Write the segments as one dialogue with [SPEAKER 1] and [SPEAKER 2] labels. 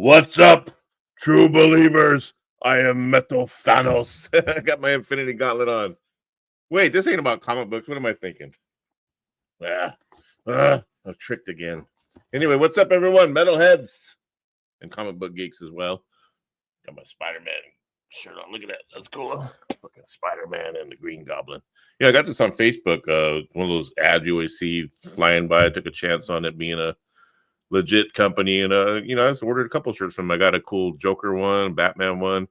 [SPEAKER 1] What's up, true believers? I am Metal Thanos. I got my Infinity Gauntlet on. Wait, this ain't about comic books. What am I thinking? I'm tricked again. Anyway, what's up, everyone? Metalheads and comic book geeks as well. Got my Spider-Man shirt on. Look at that. That's cool. Fucking Spider-Man and the Green Goblin. Yeah, I got this on Facebook. One of those ads you always see flying by. I took a chance on it being a legit company, and I just ordered a couple shirts from them. I got a cool Joker one, Batman one.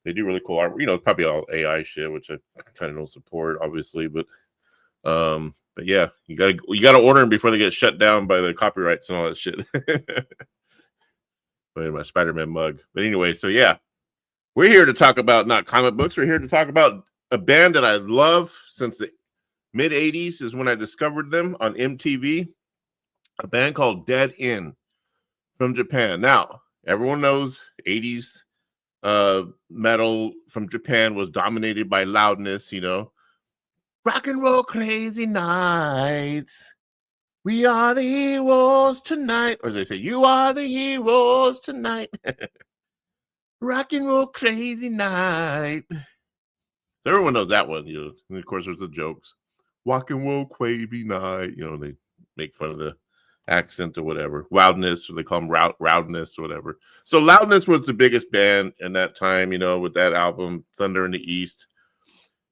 [SPEAKER 1] They do really cool art. It's probably all AI shit, which I kind of don't support, obviously, but yeah, you gotta order them before they get shut down by the copyrights and all that shit. But my Spider-Man mug. But anyway, so yeah, we're here to talk about not comic books. We're here to talk about a band that I love since the mid '80s is when I discovered them on MTV. A band called Dead End from Japan. Now, everyone knows 80s metal from Japan was dominated by Loudness, Rock and roll crazy nights. We are the heroes tonight. Or as they say, you are the heroes tonight. Rock and roll crazy night. So everyone knows that one, And of course, there's the jokes. Rock and roll crazy night. They make fun of the accent or whatever. Loudness, or they call them Loudness or whatever. So Loudness was the biggest band in that time, with that album, Thunder in the East.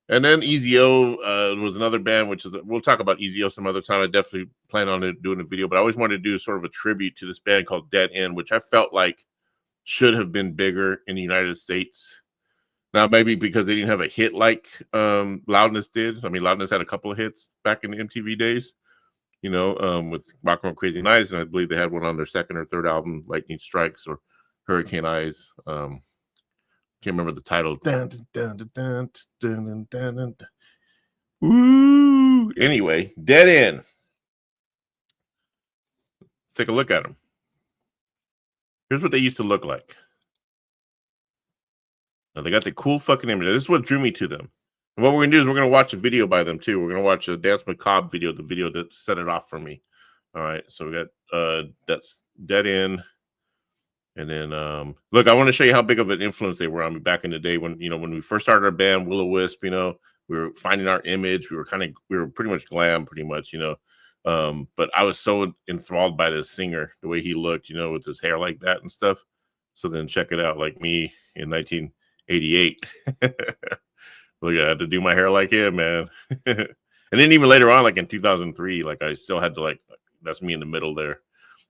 [SPEAKER 1] And then Easy-O was another band, which we'll talk about Easy-O some other time. I definitely plan on doing a video, but I always wanted to do sort of a tribute to this band called Dead End, which I felt like should have been bigger in the United States. Now, maybe because they didn't have a hit like Loudness did. I mean, Loudness had a couple of hits back in the MTV days. With Rock and Roll Crazy Nights, and I believe they had one on their second or third album, Lightning Strikes or Hurricane Eyes. Can't remember the title. Ooh. Anyway, Dead End. Take a look at them. Here's what they used to look like. Now, they got the cool fucking image. This is what drew me to them. And what we're going to do is we're going to watch a video by them, too. We're going to watch a Dance Macabre video, the video that set it off for me. All right, so we got that's Dead End. And then, look, I want to show you how big of an influence they were on me back in the day when we first started our band, Will-O-Wisp, we were finding our image. We were pretty much glam, but I was so enthralled by this singer, the way he looked, with his hair like that and stuff. So then check it out, like me in 1988. Look, I had to do my hair like him, man. And then even later on, like in 2003, like I still had to that's me in the middle there.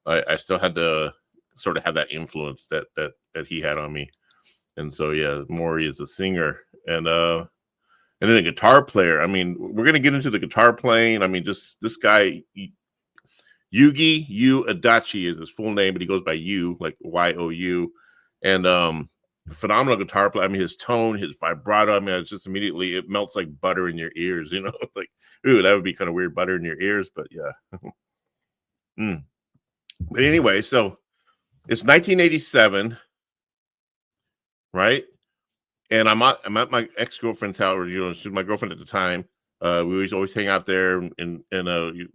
[SPEAKER 1] I still had to sort of have that influence that he had on me. And so, yeah, Maury is a singer and then a guitar player. I mean, we're going to get into the guitar playing. I mean, just this guy, Yugi You Adachi is his full name, but he goes by You, like Y-O-U. And, phenomenal guitar player. I mean, his tone, his vibrato. I mean, it's just immediately it melts like butter in your ears. Like, ooh, that would be kind of weird, butter in your ears. But yeah. But anyway, so it's 1987, right? And I'm at my ex-girlfriend's house, or she was my girlfriend at the time. We always hang out there, and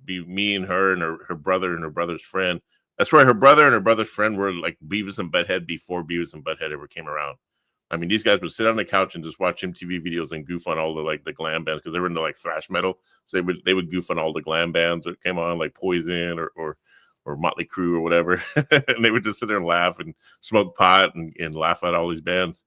[SPEAKER 1] be me and her and her brother and her brother's friend. That's where her brother and her brother's friend were like Beavis and Butthead before Beavis and Butthead ever came around. I mean, these guys would sit on the couch and just watch MTV videos and goof on all the glam bands because they were into like thrash metal. So they would goof on all the glam bands that came on, like Poison or Motley Crue or whatever. And they would just sit there and laugh and smoke pot and laugh at all these bands.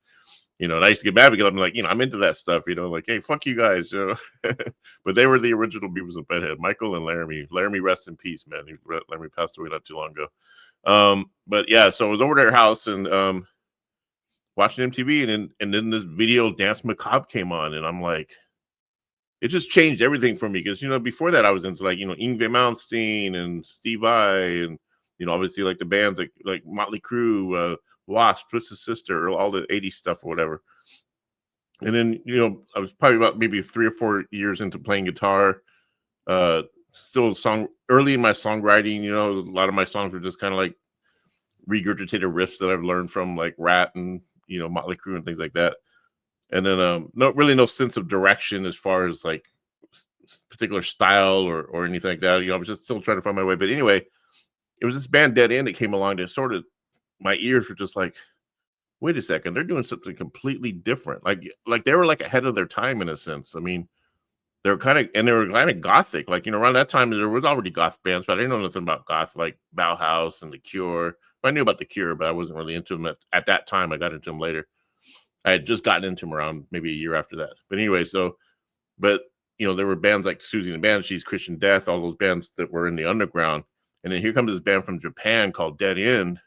[SPEAKER 1] And I used to get mad because I'm like, I'm into that stuff, like, hey, fuck you guys, But they were the original Beavis and Butthead, Michael and Laramie. Laramie, rest in peace, man. Laramie passed away not too long ago. But yeah, so I was over at their house and watching MTV, and then this video Dance Macabre came on, and I'm like, it just changed everything for me because before that I was into like Yngwie Malmsteen and Steve Vai and obviously like the bands like Motley Crue, Wasp, Twisted Sister, all the 80s stuff or whatever. And then I was probably about maybe 3 or 4 years into playing guitar. Still early in my songwriting. A lot of my songs were just kind of like regurgitated riffs that I've learned from like Rat and Motley Crue and things like that. And then no sense of direction as far as like particular style or anything like that. I was just still trying to find my way. But anyway, it was this band Dead End that came along to sort of my ears were just like, wait a second, they're doing something completely different. Like they were like ahead of their time in a sense. I mean, they were kind of gothic. Like, around that time there was already goth bands, but I didn't know nothing about goth, like Bauhaus and The Cure. I knew about The Cure, but I wasn't really into them at that time. I got into them later. I had just gotten into them around maybe a year after that. But anyway, but there were bands like Susie and the Banshees, Christian Death, all those bands that were in the underground. And then here comes this band from Japan called Dead End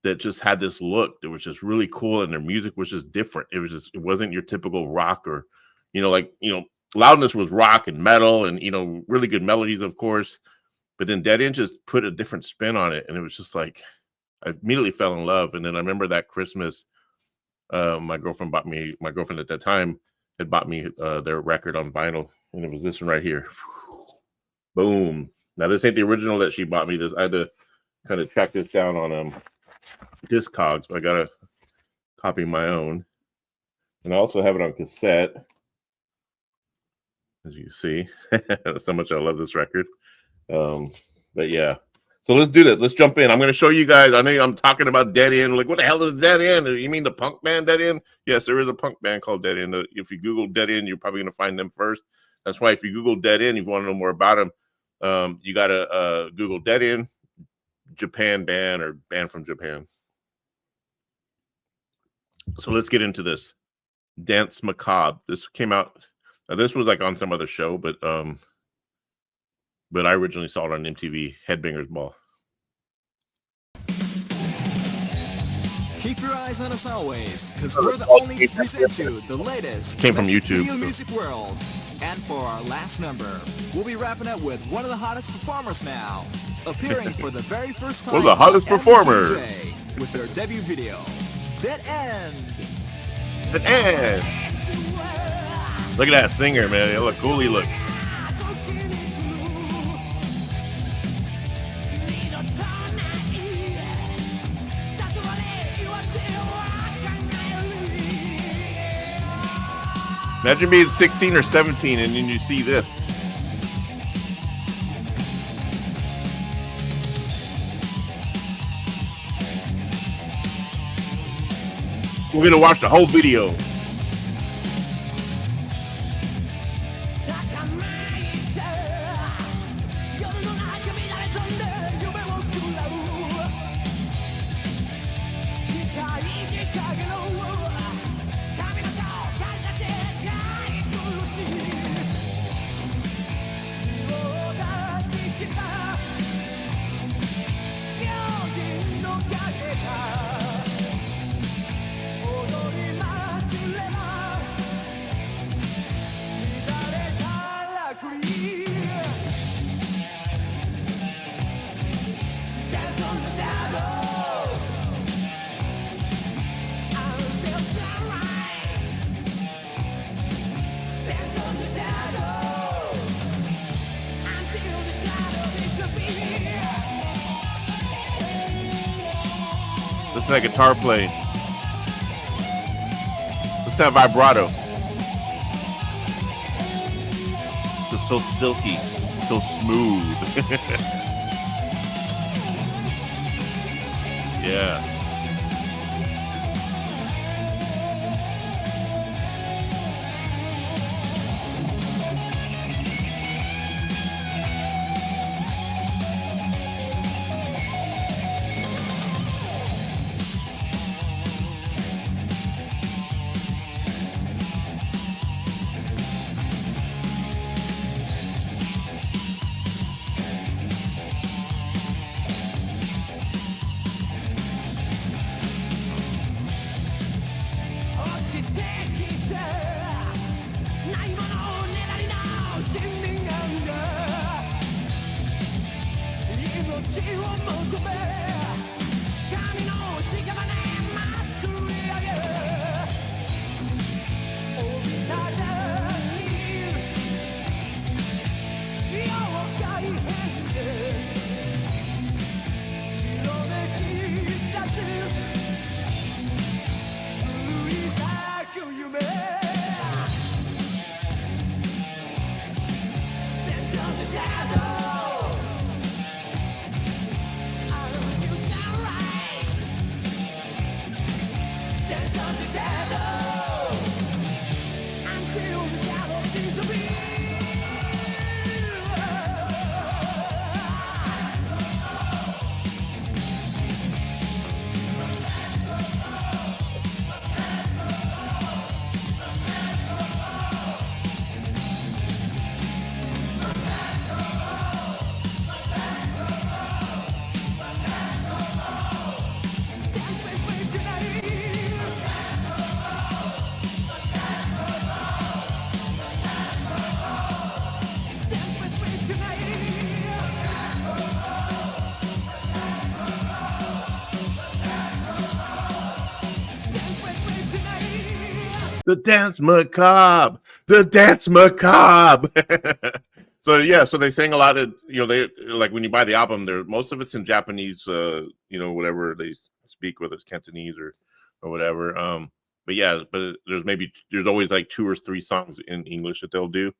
[SPEAKER 1] that just had this look that was just really cool, and their music was just different. It wasn't your typical rock, or Loudness was rock and metal and really good melodies, of course. But then Dead End just put a different spin on it, and it was just like I immediately fell in love. And then I remember that Christmas, my girlfriend at that time had bought me their record on vinyl, and it was this one right here. Boom. Now this ain't the original that she bought me. I had to kind of track this down on Discogs, but I gotta copy my own, and I also have it on cassette, as you see. That's how much I love this record. But yeah, so let's do that. Let's jump in. I'm going to show you guys. I know I'm talking about Dead End. Like, what the hell is Dead End? You mean the punk band Dead End? Yes, there is a punk band called Dead End. If you Google Dead End, you're probably going to find them first. That's why if you Google Dead End, if you want to know more about them, you got to Google Dead End, Japan band, or band from Japan. So let's get into this. Dance Macabre. This came out. This was like on some other show, but I originally saw it on MTV, Headbangers Ball.
[SPEAKER 2] Keep your eyes on us always, because we're the only to present you the latest
[SPEAKER 1] Came from YouTube,
[SPEAKER 2] video music world. And for our last number, we'll be wrapping up with one of the hottest performers now, appearing for the very first time.
[SPEAKER 1] One of the hottest performers
[SPEAKER 2] with their debut video, Dead End.
[SPEAKER 1] Dead End. Look at that singer, man. Look cool he looks. Imagine being 16 or 17 and then you see this. We're going to watch the whole video. Listen to that guitar playing. Listen to that vibrato. It's so silky, so smooth. Yeah. The dance macabre, the dance macabre. So yeah, so they sang a lot of, they like when you buy the album, there most of it's in Japanese, whatever they speak, whether it's Cantonese or whatever. But yeah, but there's always like 2 or 3 songs in English that they'll do,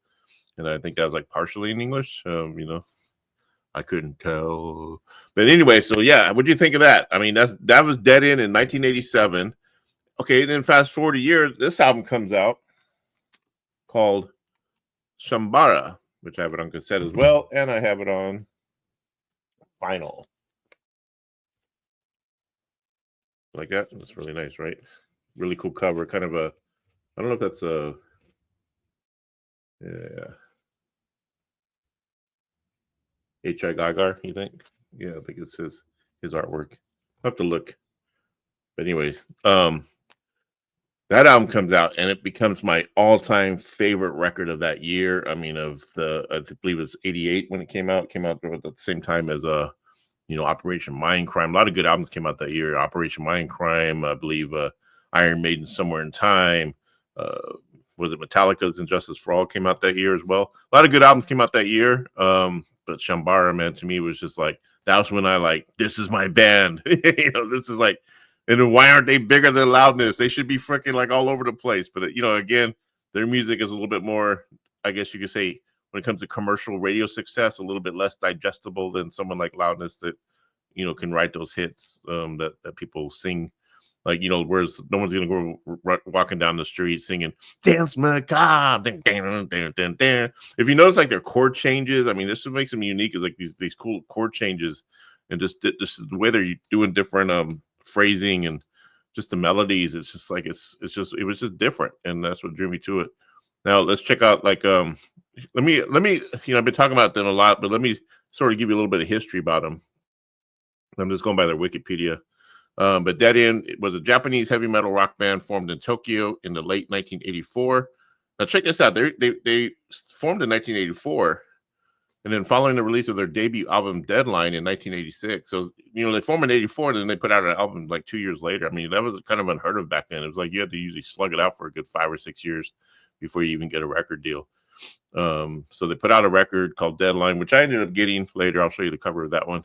[SPEAKER 1] and I think that was like partially in English. I couldn't tell, but anyway, so yeah, what do you think of that? I mean, that was Dead End in 1987. Okay, then fast forward a year, this album comes out called Shambara, which I have it on cassette as well, and I have it on vinyl. Like that? That's really nice, right? Really cool cover. Kind of I don't know if that's yeah. H.I. Geiger, you think? Yeah, I think it's his artwork. I'll have to look. But anyways, that album comes out and it becomes my all-time favorite record of that year. I mean, I believe it was 88 when it came out. It came out at the same time as Operation Mindcrime. A lot of good albums came out that year. Operation Mindcrime, I believe Iron Maiden Somewhere in Time. Was it Metallica's Injustice for All came out that year as well? A lot of good albums came out that year. But Shambara, man, to me was just like, that was when this is my band. This is like, and then why aren't they bigger than Loudness? They should be freaking like all over the place. But, again, their music is a little bit more, I guess you could say, when it comes to commercial radio success, a little bit less digestible than someone like Loudness that, can write those hits that people sing. Like, whereas no one's going to go walking down the street singing Dance Macabre. If you notice, like, their chord changes, I mean, this is what makes them unique is like these cool chord changes and just the way they're doing different phrasing and just the melodies. It's just like, it was just different. And that's what drew me to it. Now let's check out let me, I've been talking about them a lot, but let me sort of give you a little bit of history about them. I'm just going by their Wikipedia. But Dead End was a Japanese heavy metal rock band formed in Tokyo in the late 1984. Now check this out. They formed in 1984. And then following the release of their debut album Deadline in 1986. So, they formed in 84 and then they put out an album like 2 years later. I mean, that was kind of unheard of back then. It was like you had to usually slug it out for a good 5 or 6 years before you even get a record deal. So they put out a record called Deadline, which I ended up getting later. I'll show you the cover of that one.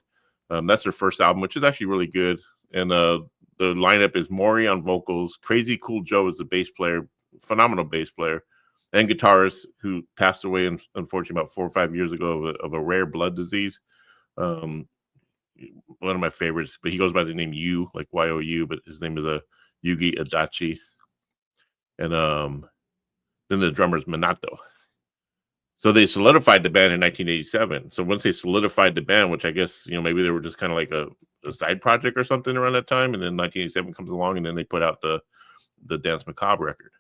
[SPEAKER 1] That's their first album, which is actually really good. And the lineup is Maury on vocals. Crazy Cool Joe is the bass player, phenomenal bass player, and guitarist who passed away, unfortunately, about 4 or 5 years ago of a rare blood disease. One of my favorites, but he goes by the name Yu, like Y-O-U, but his name is Yugi Adachi. And then the drummer is Minato. So they solidified the band in 1987. So once they solidified the band, which I guess, maybe they were just kind of like a side project or something around that time. And then 1987 comes along and then they put out the Dance Macabre record.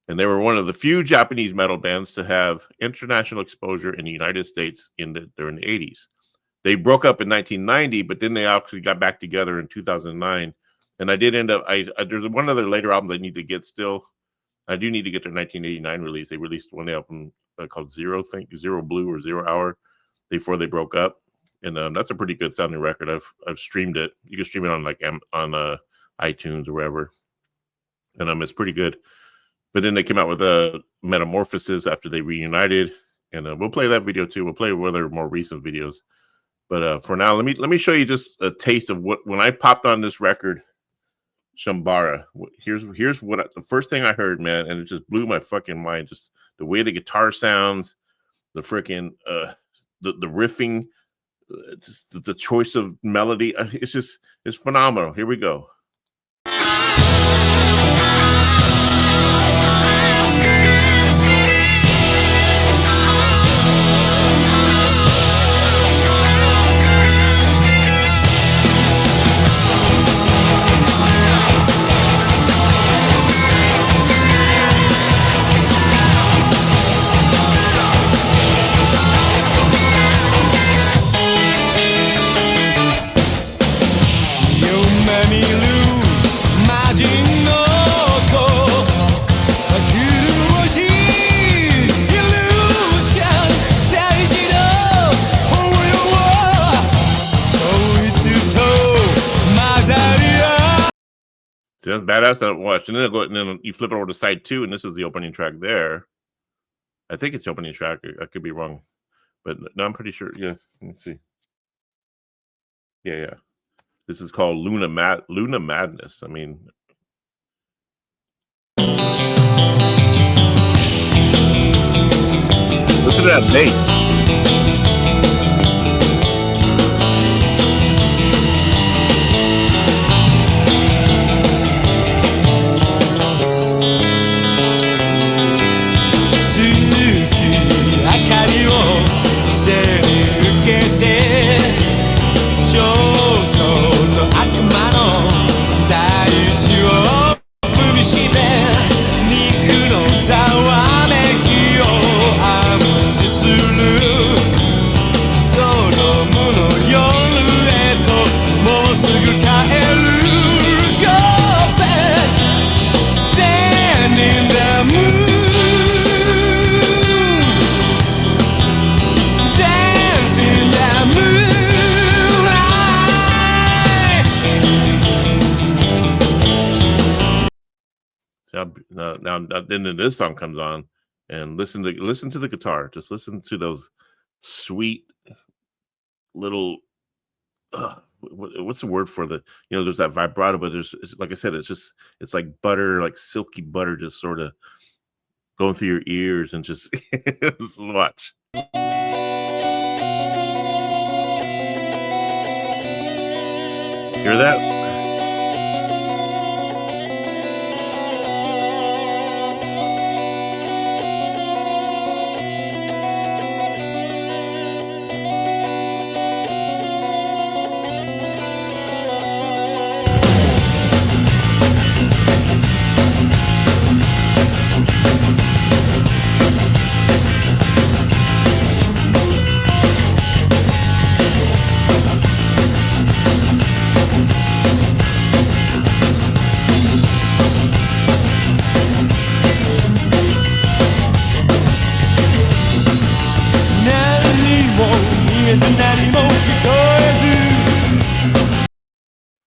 [SPEAKER 1] And they were one of the few Japanese metal bands to have international exposure in the United States during the 80s. They broke up in 1990, but then they actually got back together in 2009. And I did end up, there's one other later album I need to get still. I do need to get their 1989 release. They released one album called Zero Blue or Zero Hour before they broke up. And that's a pretty good sounding record. I've streamed it. You can stream it on iTunes or wherever. And it's pretty good. But then they came out with a Metamorphosis after they reunited, and we'll play that video too. We'll play one of their more recent videos. But for now, let me show you just a taste of what when I popped on this record, Shambara. Here's what the first thing I heard, man, and it just blew my fucking mind. Just the way the guitar sounds, the freaking the riffing, just the choice of melody. It's phenomenal. Here we go. See, that's badass. I watched, and then you flip it over to side 2, and this is the opening track there. I think it's the opening track. I could be wrong, but no, I'm pretty sure. Yeah, let me see. Yeah. This is called Luna Madness. I mean, listen to that bass. Now, then this song comes on, and listen to the guitar. Just listen to those sweet little. What's the word for the? There's that vibrato, but like I said, it's like butter, like silky butter, just sort of going through your ears, and just watch. Hear that?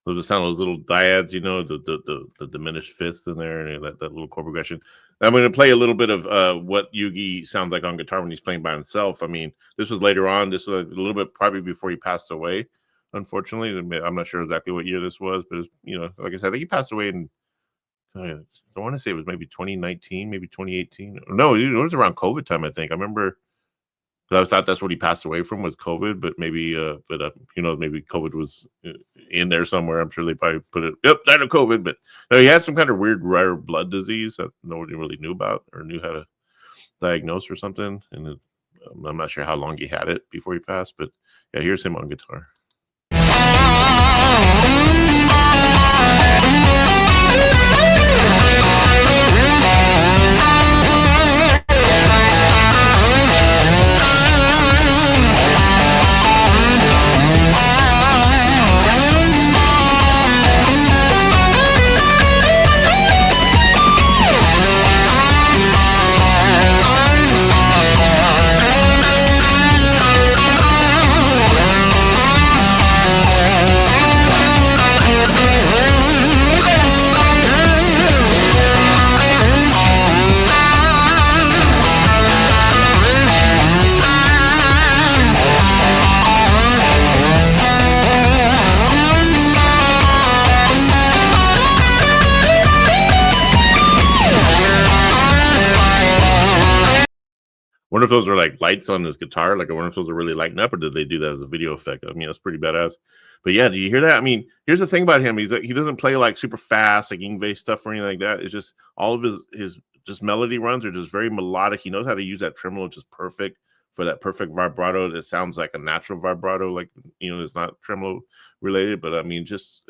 [SPEAKER 1] So the sound of those little dyads, the diminished fifths in there, and that little chord progression. I'm going to play a little bit of what Yugi sounds like on guitar when he's playing by himself. I mean, this was later on. This was a little bit probably before he passed away. Unfortunately, I'm not sure exactly what year this was, but like I said, I think he passed away in. I want to say it was maybe 2019, maybe 2018. No, it was around COVID time. I think I remember. I thought that's what he passed away from was COVID, but maybe, maybe COVID was in there somewhere. I'm sure they probably put it. Yep, died of COVID, but no, he had some kind of weird rare blood disease that nobody really knew about or knew how to diagnose or something. And I'm not sure how long he had it before he passed, but yeah, here's him on guitar. Wonder if those are like lights on his guitar. Like, I wonder if those are really lighting up, or did they do that as a video effect? I mean, that's pretty badass. But yeah, do you hear that? I mean, here's the thing about him: he doesn't play like super fast, like Ingve stuff or anything like that. It's just all of his just melody runs are just very melodic. He knows how to use that tremolo just perfect for that perfect vibrato that sounds like a natural vibrato. Like, it's not tremolo related, but I mean, it's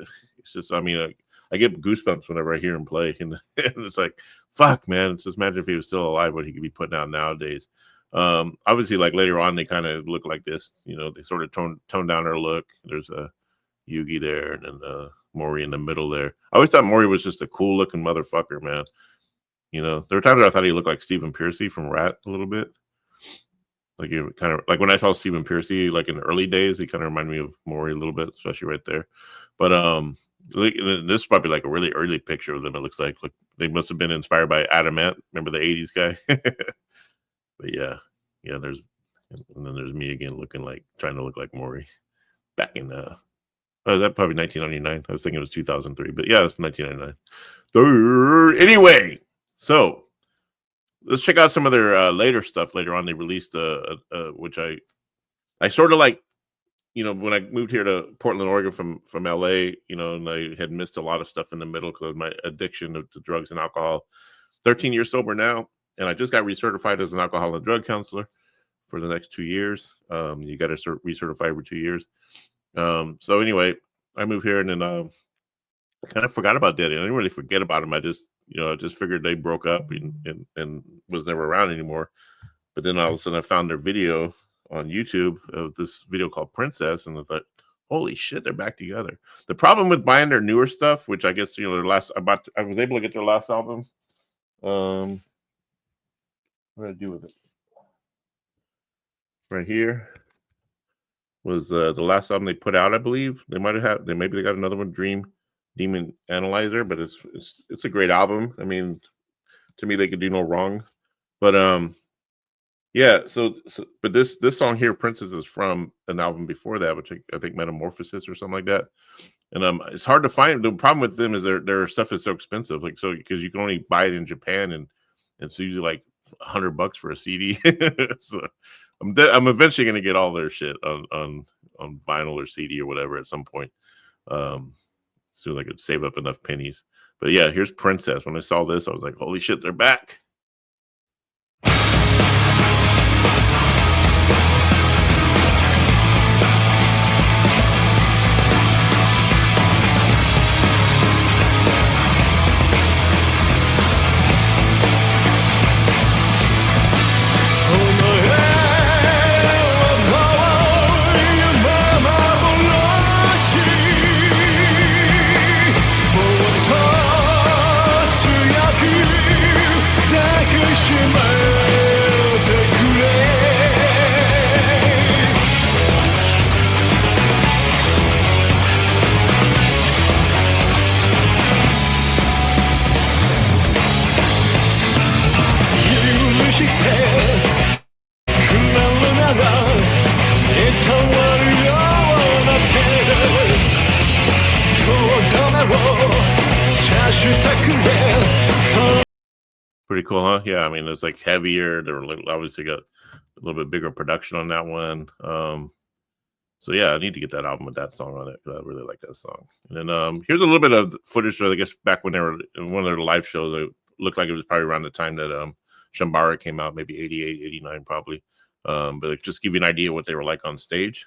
[SPEAKER 1] just I mean. I get goosebumps whenever I hear him play, and it's like, fuck, man. Just imagine if he was still alive, what he could be putting out nowadays. Obviously, like later on, they kind of look like this. They sort of tone down their look. There's a Yugi there, and then Mori in the middle there. I always thought Mori was just a cool looking motherfucker, man. There were times I thought he looked like Stephen Piercy from Rat a little bit. Like, kind of like when I saw Stephen Piercy, like in the early days, he kind of reminded me of Mori a little bit, especially right there. But This is probably like a really early picture of them. It looks like they must have been inspired by Adamant. Remember the '80s guy? But yeah. And then there's me again, trying to look like Maury back in that probably 1999. I was thinking it was 2003, but yeah, it's 1999. Anyway, so let's check out some of their later stuff. Later on, they released which I sort of like. When I moved here to Portland, Oregon from LA, and I had missed a lot of stuff in the middle because of my addiction to drugs and alcohol. 13 years sober now, and I just got recertified as an alcohol and drug counselor for the next 2 years. You got to recertify every 2 years. So anyway, I moved here, and then I kind of forgot about Daddy. I didn't really forget about him. I just figured they broke up and was never around anymore. But then all of a sudden, I found their video on YouTube of this video called Princess, and I thought, holy shit, they're back together. The problem with buying their newer stuff, which I guess I was able to get their last album. What did I do with it? Right here was the last album they put out, I believe. Maybe they got another one, Dream Demon Analyzer, but it's a great album. I mean, to me, they could do no wrong. But yeah, but this song here, Princess, is from an album before that, which I think Metamorphosis or something like that. And it's hard to find. The problem with them is their stuff is so expensive, because you can only buy it in Japan, and it's usually like $100 for a CD. So I'm eventually gonna get all their shit on vinyl or CD or whatever at some point. Soon I could save up enough pennies. But yeah, here's Princess. When I saw this, I was like, holy shit, they're back. Pretty cool, huh? Yeah, I mean, it's like heavier. They were obviously got a little bit bigger production on that one. So yeah, I need to get that album with that song on it, because I really like that song. And then here's a little bit of footage. I guess back when they were in one of their live shows, it looked like it was probably around the time that Shambara came out, maybe 88, 89 probably. But just give you an idea what they were like on stage.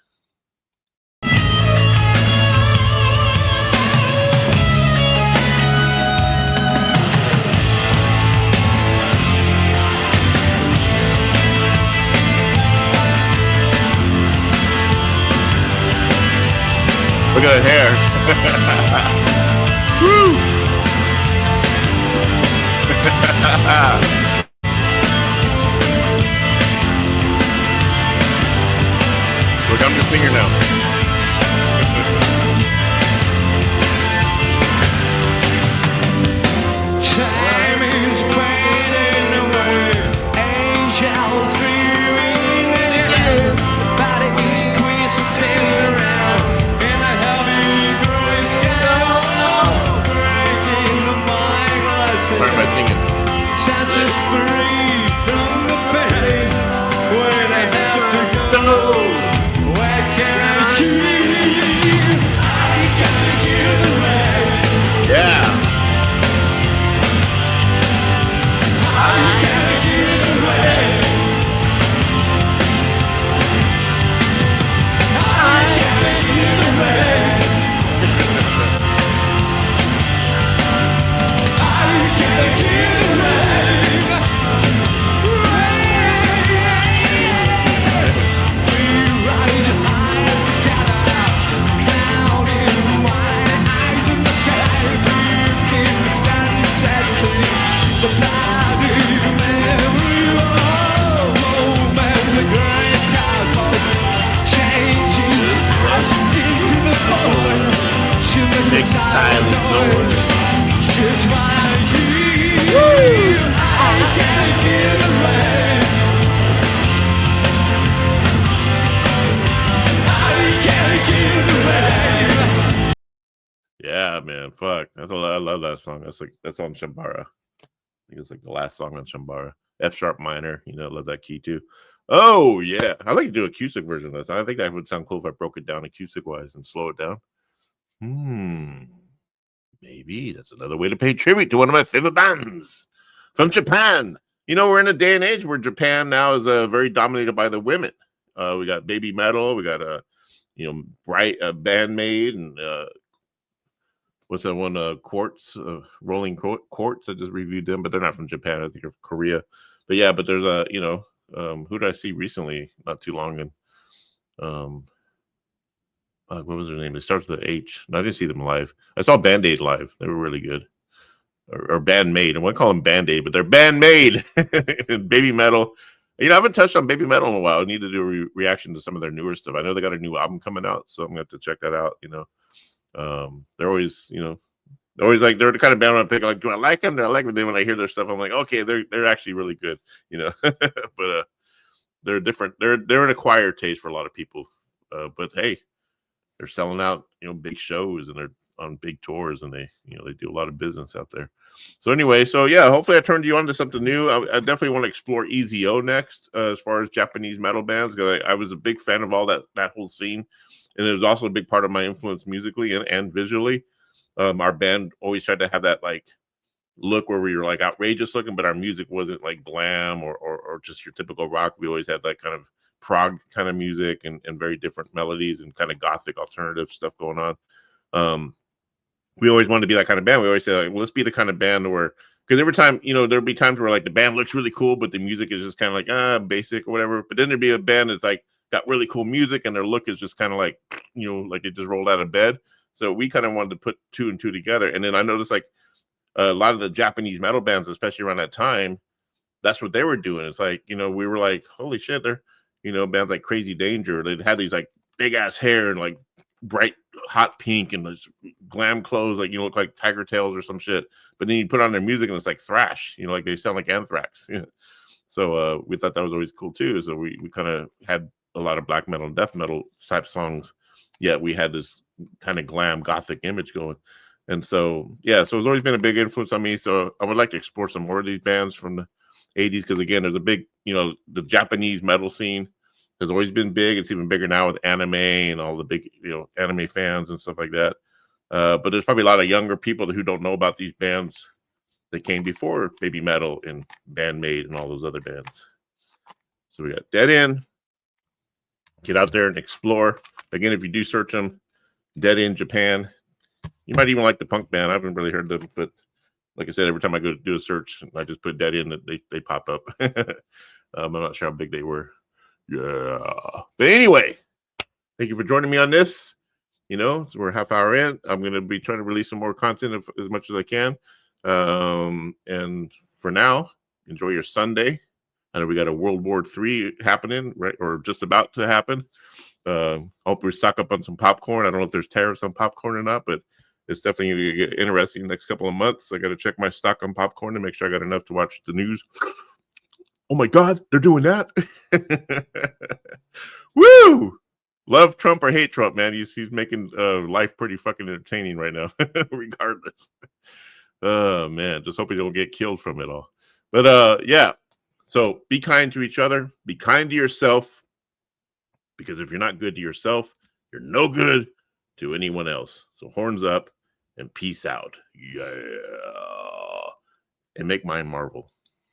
[SPEAKER 1] Look at that hair. Woo! Look, I'm the singer now.
[SPEAKER 3] Time is fading away. Angels dreaming in the air. Bodies twisting around.
[SPEAKER 1] Why am I singing?
[SPEAKER 3] Sets us free from the pain. Where they have to go. Where can I hear? I can hear the rain.
[SPEAKER 1] Yeah.
[SPEAKER 3] I can hear the rain. I can hear the rain.
[SPEAKER 1] Big time fuck. I love that song. That's on Shambara. I think it's like the last song on Shambara. F sharp minor. You know, love that key too. Oh yeah, I like to do acoustic version of this. I think that would sound cool if I broke it down acoustic wise and slow it down. Maybe that's another way to pay tribute to one of my favorite bands from Japan. You know, we're in a day and age where Japan now is very dominated by the women. We got Baby Metal, we got Bright Bandmade, and what's that one? Quartz, Rolling Quartz. I just reviewed them, but they're not from Japan. I think they're from Korea. But yeah, but there's a who did I see recently? Not too long ago. What was their name? It starts with the H. No, I didn't see them live. I saw Band-Aid live. They were really good. Or Band-Maid. I wouldn't call them Band-Aid, but they're Band-Maid. Baby Metal. You know, I haven't touched on Baby Metal in a while. I need to do a reaction to some of their newer stuff. I know they got a new album coming out, so I'm going to have to check that out, you know. They're always, like, they're the kind of band I'm thinking, like, do I like them? Do I like them? Then when I hear their stuff, I'm like, okay, they're actually really good, you know. But they're different. They're an acquired taste for a lot of people. But hey, they're selling out, big shows, and they're on big tours, and they do a lot of business out there. So anyway, hopefully I turned you on to something new. I definitely want to explore EZO next, as far as Japanese metal bands, because I was a big fan of all that whole scene, and it was also a big part of my influence musically and visually. Our band always tried to have that like look where we were like outrageous looking, but our music wasn't like glam or just your typical rock. We always had that kind of prog kind of music and very different melodies and kind of gothic alternative stuff going on. We always wanted to be that kind of band. We always say, like, well, let's be the kind of band where, because every time, there'd be times where like the band looks really cool, but the music is just kind of like basic or whatever. But then there'd be a band that's like got really cool music and their look is just kind of like, like they just rolled out of bed. So we kind of wanted to put two and two together. And then I noticed like a lot of the Japanese metal bands, especially around that time, that's what they were doing. It's like, we were like, holy shit, they're, bands like Crazy Danger. They had these like big ass hair and like bright hot pink and this glam clothes, like look like Tiger Tails or some shit. But then you put on their music and it's like thrash, like they sound like Anthrax. So we thought that was always cool too. So we kind of had a lot of black metal and death metal type songs, yet we had this kind of glam gothic image going. And so so it's always been a big influence on me. So I would like to explore some more of these bands from the 80s, because again, there's a big, the Japanese metal scene has always been big. It's even bigger now with anime and all the big, anime fans and stuff like that. But there's probably a lot of younger people who don't know about these bands that came before Baby Metal and Bandmade and all those other bands. So we got Dead End. Get out there and explore. Again, if you do search them, Dead End Japan, you might even like the punk band. I haven't really heard them, but like I said, every time I go to do a search, I just put Dead End, they pop up. I'm not sure how big they were. Yeah. But anyway, thank you for joining me on this. So we're a half hour in. I'm going to be trying to release some more content as much as I can. And for now, enjoy your Sunday. I know we got a World War III happening, right? Or just about to happen. Hope we stock up on some popcorn. I don't know if there's tariffs on popcorn or not, but it's definitely going to get interesting next couple of months. I got to check my stock on popcorn to make sure I got enough to watch the news. Oh my God, they're doing that. Woo! Love Trump or hate Trump, man. He's making life pretty fucking entertaining right now, regardless. Oh man, just hope he don't get killed from it all. But so be kind to each other, be kind to yourself, because if you're not good to yourself, you're no good to anyone else. So horns up and peace out. Yeah. And make mine Marvel.